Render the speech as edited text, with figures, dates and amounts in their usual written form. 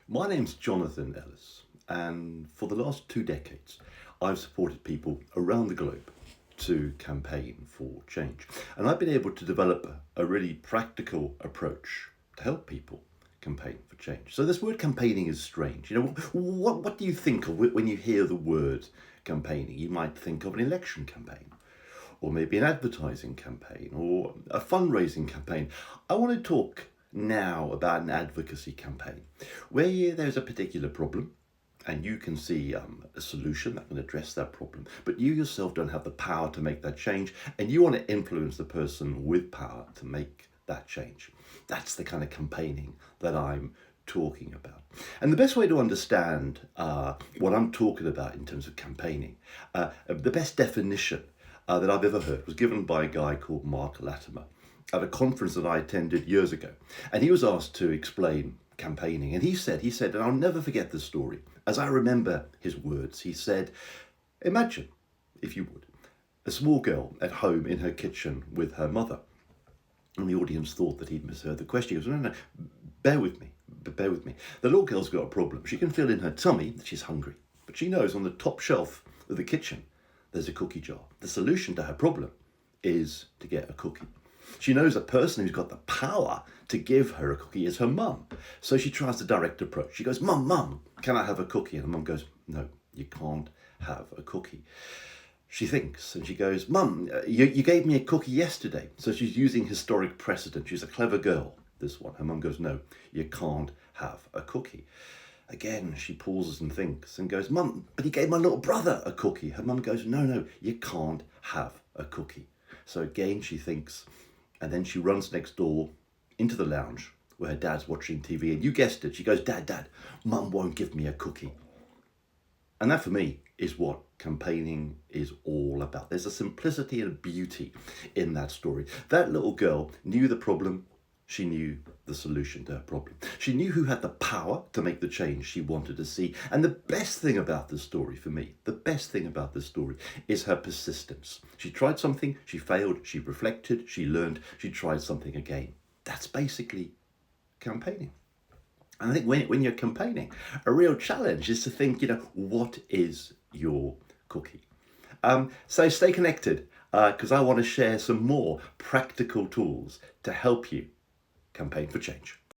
My name's Jonathan Ellis, and for the last 2 decades, I've supported people around the globe to campaign for change. And I've been able to develop a really practical approach to help people campaign for change. So this word campaigning is strange. What do you think of when you hear the word campaigning? You might think of an election campaign, or maybe an advertising campaign, or a fundraising campaign. I want to talk now about an advocacy campaign where there's a particular problem and you can see a solution that can address that problem, but you yourself don't have the power to make that change, and you want to influence the person with power to make that change. That's the kind of campaigning that I'm talking about. And the best way to understand what I'm talking about in terms of campaigning, the best definition that I've ever heard was given by a guy called Mark Latimer at a conference that I attended years ago. And he was asked to explain campaigning. And he said, and I'll never forget this story, as I remember his words, he said, imagine, if you would, a small girl at home in her kitchen with her mother. And the audience thought that he'd misheard the question. He goes, no, bear with me. The little girl's got a problem. She can feel in her tummy that she's hungry, but she knows on the top shelf of the kitchen there's a cookie jar. The solution to her problem is to get a cookie. She knows a person who's got the power to give her a cookie is her mum. So she tries the direct approach. She goes, Mum, can I have a cookie? And the mum goes, no, you can't have a cookie. She thinks and she goes, Mum, you gave me a cookie yesterday. So she's using historic precedent. She's a clever girl, this one. Her mum goes, no, you can't have a cookie. Again, she pauses and thinks and goes, Mum, but he gave my little brother a cookie. Her mum goes, no, you can't have a cookie. So again, she thinks, and then she runs next door into the lounge where her dad's watching TV. And you guessed it, she goes, Dad, Mum won't give me a cookie. And that for me is what campaigning is all about. There's a simplicity and beauty in that story. That little girl knew the problem. She knew the solution to her problem. She knew who had the power to make the change she wanted to see. And the best thing about this story for me, is her persistence. She tried something, she failed, she reflected, she learned, she tried something again. That's basically campaigning. And I think when you're campaigning, a real challenge is to think, what is your cookie? So stay connected, because I want to share some more practical tools to help you campaign for change.